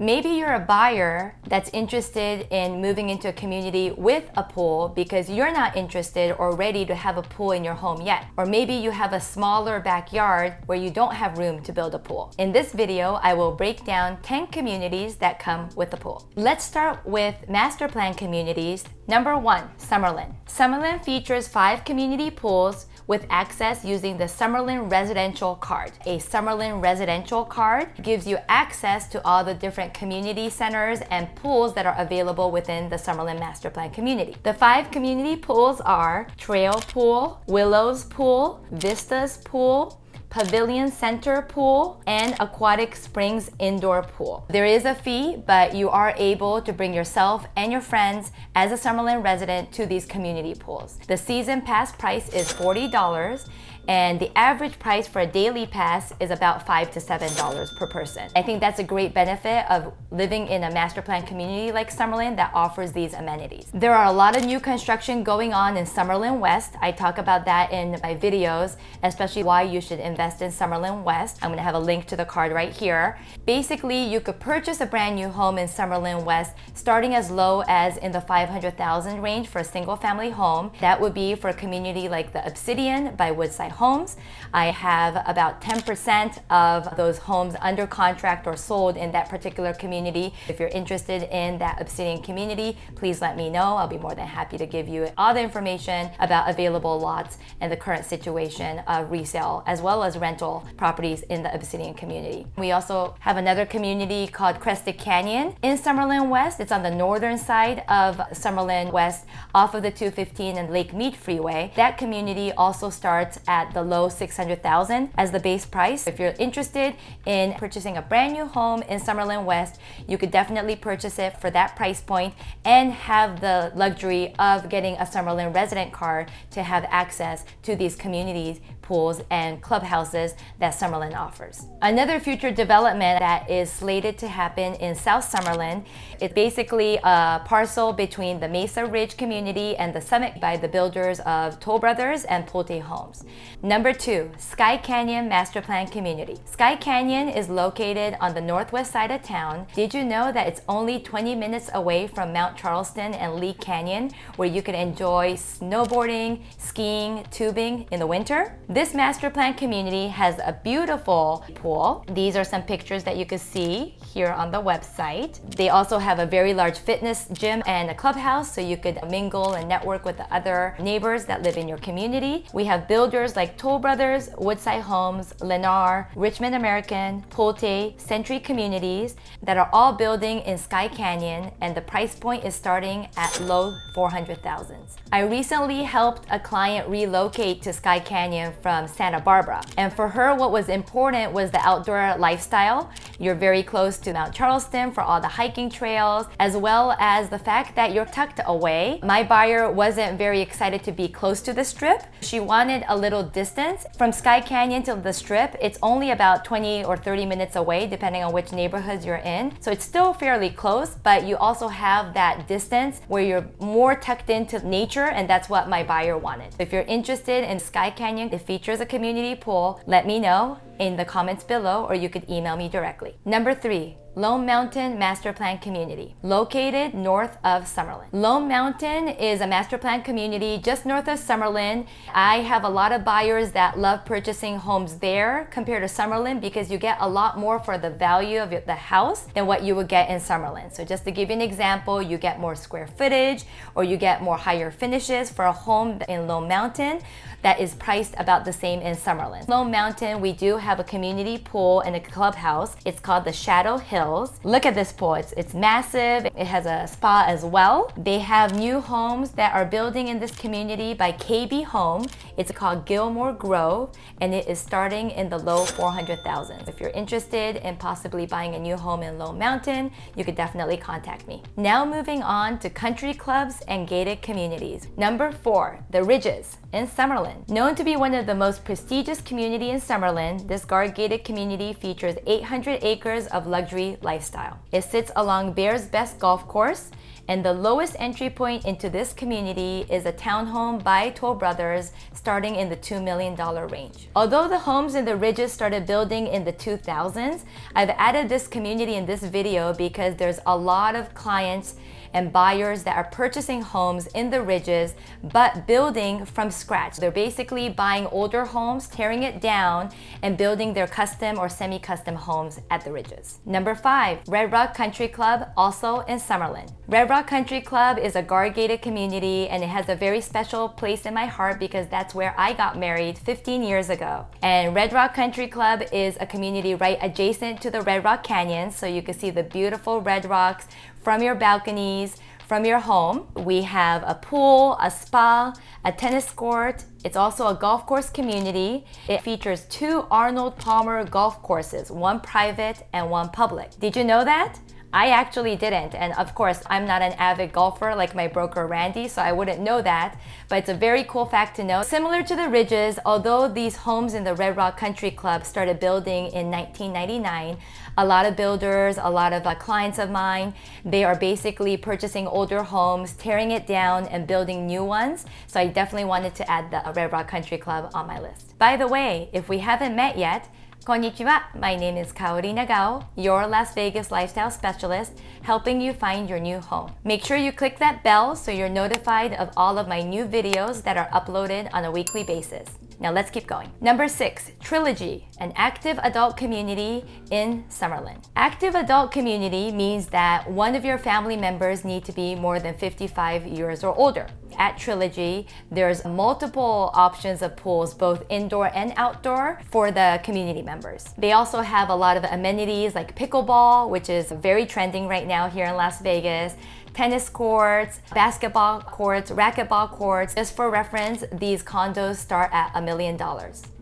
Maybe you're a buyer that's interested in moving into a community with a pool because you're not interested or ready to have a pool in your home yet. Or maybe you have a smaller backyard where you don't have room to build a pool. In this video, I will break down 10 communities that come with a pool. Let's start with master plan communities. Number 1, Summerlin. Summerlin features 5 community pools with access using the Summerlin Residential Card. A Summerlin Residential Card gives you access to all the different community centers and pools that are available within the Summerlin Master Plan community. The 5 community pools are Trail Pool, Willows Pool, Vistas Pool, Pavilion Center Pool, and Aquatic Springs Indoor Pool. There is a fee, but you are able to bring yourself and your friends as a Summerlin resident to these community pools. The season pass price is $40, and the average price for a daily pass is about $5 to $7 per person. I think that's a great benefit of living in a master plan community like Summerlin that offers these amenities. There are a lot of new construction going on in Summerlin West. I talk about that in my videos, especially why you should invest in Summerlin West. I'm gonna have a link to the card right here. Basically, you could purchase a brand new home in Summerlin West starting as low as in the $500,000 range for a single family home. That would be for a community like the Obsidian by Woodside Homes. I have about 10% of those homes under contract or sold in that particular community. If you're interested in that Obsidian community, please let me know. I'll be more than happy to give you all the information about available lots and the current situation of resale as well as rental properties in the Obsidian community. We also have another community called Crested Canyon in Summerlin West. It's on the northern side of Summerlin West off of the 215 and Lake Mead Freeway. That community also starts at the low $600,000 as the base price. If you're interested in purchasing a brand new home in Summerlin West, you could definitely purchase it for that price point and have the luxury of getting a Summerlin resident card to have access to these communities, pools, and clubhouses that Summerlin offers. Another future development that is slated to happen in South Summerlin is basically a parcel between the Mesa Ridge community and the Summit by the builders of Toll Brothers and Pulte Homes. Number 2, Sky Canyon Master Plan Community. Sky Canyon is located on the northwest side of town. Did you know that it's only 20 minutes away from Mount Charleston and Lee Canyon, where you can enjoy snowboarding, skiing, tubing in the winter? This master plan community has a beautiful pool. These are some pictures that you can see here on the website. They also have a very large fitness gym and a clubhouse, so you could mingle and network with the other neighbors that live in your community. We have builders like Toll Brothers, Woodside Homes, Lennar, Richmond American, Pulte, Century Communities that are all building in Sky Canyon, and the price point is starting at low $400,000s. I recently helped a client relocate to Sky Canyon from Santa Barbara, and for her what was important was the outdoor lifestyle. You're very close to Mount Charleston for all the hiking trails, as well as the fact that you're tucked away. My buyer wasn't very excited to be close to the strip. She wanted a little distance from Sky Canyon to the strip. It's only about 20 or 30 minutes away depending on which neighborhoods you're in, so it's still fairly close, but you also have that distance where you're more tucked into nature, and that's what my buyer wanted. If you're interested in Sky Canyon, it features a community pool. Let me know in the comments below, or you could email me directly. Number 3, Lone Mountain Master Plan Community, located north of Summerlin. Lone Mountain is a master plan community just north of Summerlin. I have a lot of buyers that love purchasing homes there compared to Summerlin because you get a lot more for the value of the house than what you would get in Summerlin. So just to give you an example, you get more square footage or you get more higher finishes for a home in Lone Mountain that is priced about the same in Summerlin. Lone Mountain, we do have a community pool and a clubhouse. It's called the Shadow Hills. Look at this pool, it's massive. It has a spa as well. They have new homes that are building in this community by KB Home. It's called Gilmore Grove, and it is starting in the low $400,000. If you're interested in possibly buying a new home in Lone Mountain, you could definitely contact me. Now moving on to country clubs and gated communities. Number 4, The Ridges in Summerlin. Known to be one of the most prestigious community in Summerlin, this guard-gated community features 800 acres of luxury lifestyle. It sits along Bear's Best Golf Course And the lowest entry point into this community is a townhome by Toll Brothers starting in the $2 million range. Although the homes in the ridges started building in the 2000s, I've added this community in this video because there's a lot of clients and buyers that are purchasing homes in the ridges but building from scratch. They're basically buying older homes, tearing it down, and building their custom or semi-custom homes at the ridges. Number 5, Red Rock Country Club, also in Summerlin. Red Rock Country Club is a guard-gated community, and it has a very special place in my heart because that's where I got married 15 years ago. And Red Rock Country Club is a community right adjacent to the Red Rock Canyon, so you can see the beautiful red rocks from your balconies, from your home. We have a pool, a spa, a tennis court. It's also a golf course community. It features 2 Arnold Palmer golf courses, one private and one public. Did you know that? I actually didn't, and of course I'm not an avid golfer like my broker Randy, so I wouldn't know that, but it's a very cool fact to know. Similar to the ridges, although these homes in the Red Rock Country Club started building in 1999, a lot of builders, a lot of clients of mine, they are basically purchasing older homes, tearing it down and building new ones, so I definitely wanted to add the Red Rock Country Club on my list. By the way, if we haven't met yet, Konnichiwa, my name is Kaori Nagao, your Las Vegas lifestyle specialist, helping you find your new home. Make sure you click that bell so you're notified of all of my new videos that are uploaded on a weekly basis. Now let's keep going. Number 6, Trilogy, an active adult community in Summerlin. Active adult community means that one of your family members need to be more than 55 years or older. At Trilogy, there's multiple options of pools, both indoor and outdoor, for the community members. They also have a lot of amenities like pickleball, which is very trending right now here in Las Vegas, tennis courts, basketball courts, racquetball courts. Just for reference, these condos start at $1 million.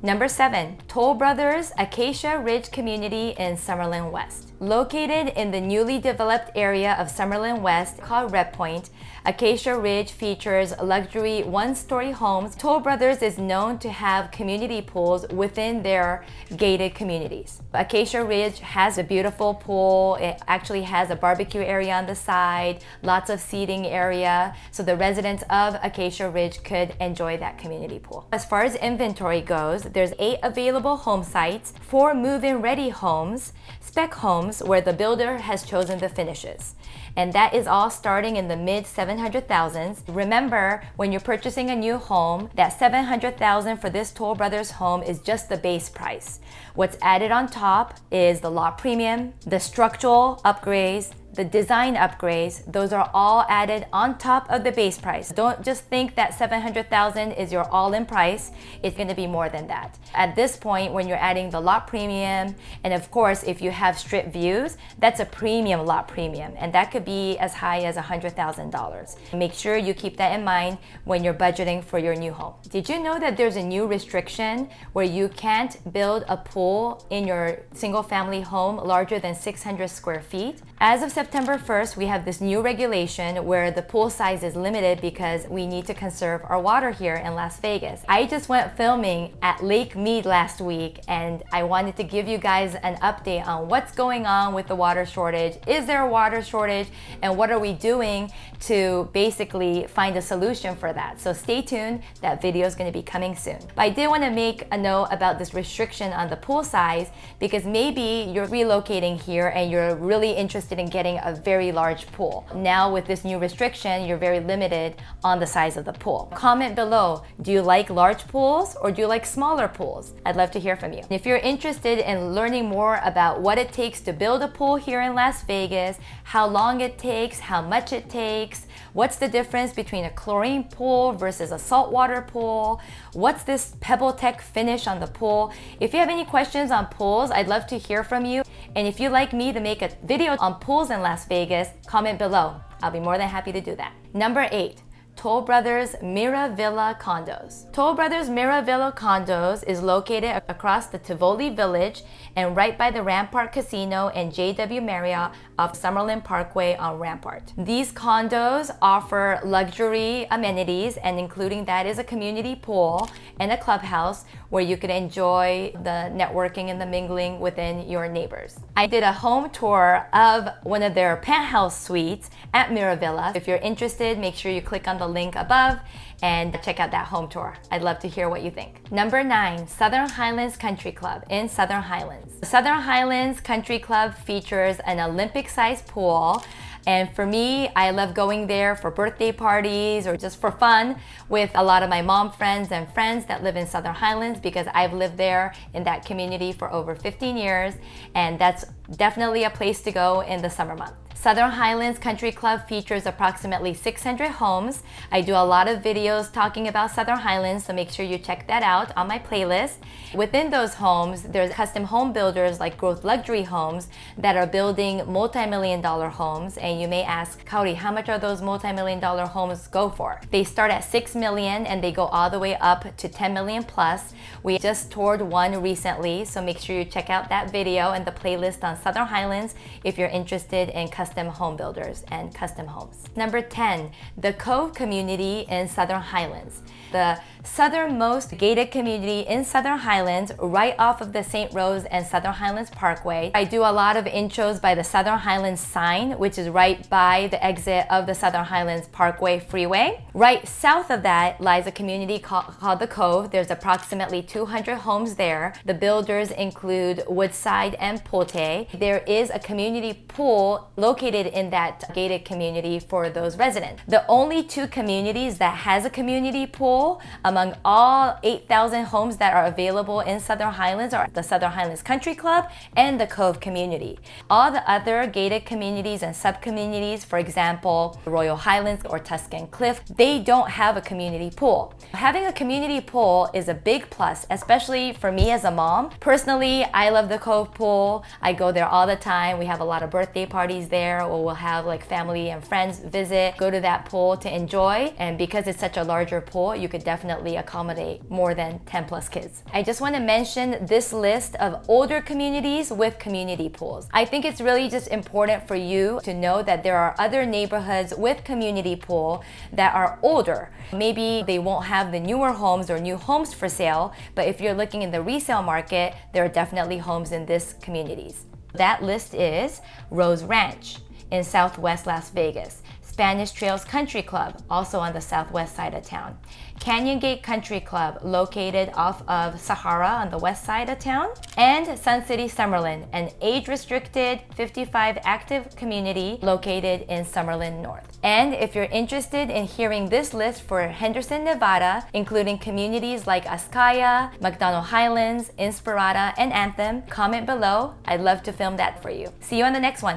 Number 7, Toll Brothers Acacia Ridge Community in Summerlin West. Located in the newly developed area of Summerlin West called Red Point, Acacia Ridge features luxury one-story homes. Toll Brothers is known to have community pools within their gated communities. Acacia Ridge has a beautiful pool. It actually has a barbecue area on the side, lots of seating area, so the residents of Acacia Ridge could enjoy that community pool. As far as inventory goes, there's 8 available home sites, 4 move-in ready homes, spec homes where the builder has chosen the finishes. And that is all starting in the mid 700,000s. Remember, when you're purchasing a new home, that 700,000 for this Toll Brothers home is just the base price. What's added on top is the lot premium, the structural upgrades, the design upgrades. Those are all added on top of the base price. Don't just think that 700,000 is your all-in price. It's going to be more than that. At this point, when you're adding the lot premium, and of course, if you have strip views, that's a premium lot premium, and that could be as high as $100,000. Make sure you keep that in mind when you're budgeting for your new home. Did you know that there's a new restriction where you can't build a pool in your single-family home larger than 600 square feet? As of September 1st, we have this new regulation where the pool size is limited because we need to conserve our water here in Las Vegas. I just went filming at Lake Mead last week, and I wanted to give you guys an update on what's going on with the water shortage. Is there a water shortage, and what are we doing to basically find a solution for that? So stay tuned, that video is going to be coming soon. But I did want to make a note about this restriction on the pool size because maybe you're relocating here and you're really interested in getting a very large pool. Now with this new restriction, you're very limited on the size of the pool. Comment below, do you like large pools or do you like smaller pools? I'd love to hear from you. If you're interested in learning more about what it takes to build a pool here in Las Vegas, how long it takes, how much it takes, what's the difference between a chlorine pool versus a saltwater pool, what's this Pebble Tech finish on the pool? If you have any questions on pools, I'd love to hear from you. And if you'd like me to make a video on pools in Las Vegas, comment below. I'll be more than happy to do that. Number 8, Toll Brothers Mira Villa Condos. Toll Brothers Mira Villa Condos is located across the Tivoli Village and right by the Rampart Casino and JW Marriott off Summerlin Parkway on Rampart. These condos offer luxury amenities, and including that is a community pool and a clubhouse where you can enjoy the networking and the mingling within your neighbors. I did a home tour of one of their penthouse suites at Mira Villa. If you're interested, make sure you click on the link above and check out that home tour. I'd love to hear what you think. Number 9, Southern Highlands Country Club in Southern Highlands. The Southern Highlands Country Club features an Olympic-sized pool. And for me, I love going there for birthday parties or just for fun with a lot of my mom friends and friends that live in Southern Highlands, because I've lived there in that community for over 15 years. And that's definitely a place to go in the summer months. Southern Highlands Country Club features approximately 600 homes. I do a lot of videos talking about Southern Highlands, so make sure you check that out on my playlist. Within those homes, there's custom home builders like Growth Luxury Homes that are building multi-million-dollar homes. And you may ask, Kaori, how much are those multi-million-dollar homes go for? They start at $6 million and they go all the way up to $10 million plus. We just toured one recently, so make sure you check out that video and the playlist on Southern Highlands if you're interested in custom home builders and custom homes. Number 10, the Cove Community in Southern Highlands. The southernmost gated community in Southern Highlands, right off of the St. Rose and Southern Highlands Parkway. I do a lot of intros by the Southern Highlands sign, which is right by the exit of the Southern Highlands Parkway freeway. Right south of that lies a community called the Cove. There's approximately 200 homes there. The builders include Woodside and Pulte. There is a community pool located in that gated community for those residents. The only 2 communities that has a community pool among all 8,000 homes that are available in Southern Highlands are the Southern Highlands Country Club and the Cove Community. All the other gated communities and sub-communities, for example, Royal Highlands or Tuscan Cliff, they don't have a community pool. Having a community pool is a big plus, especially for me as a mom. Personally, I love the Cove pool. I go there all the time. We have a lot of birthday parties there, or we'll have like family and friends visit, go to that pool to enjoy. And because it's such a larger pool, you could definitely accommodate more than 10 plus kids. I just want to mention this list of older communities with community pools. I think it's really just important for you to know that there are other neighborhoods with community pool that are older. Maybe they won't have the newer homes or new homes for sale, but if you're looking in the resale market, there are definitely homes in these communities. That list is Rose Ranch in Southwest Las Vegas, Spanish Trails Country Club, also on the southwest side of town, Canyon Gate Country Club, located off of Sahara on the west side of town, and Sun City Summerlin, an age-restricted 55 active community located in Summerlin North. And if you're interested in hearing this list for Henderson, Nevada, including communities like Acacia, McDonald Highlands, Inspirada, and Anthem, comment below. I'd love to film that for you. See you on the next one.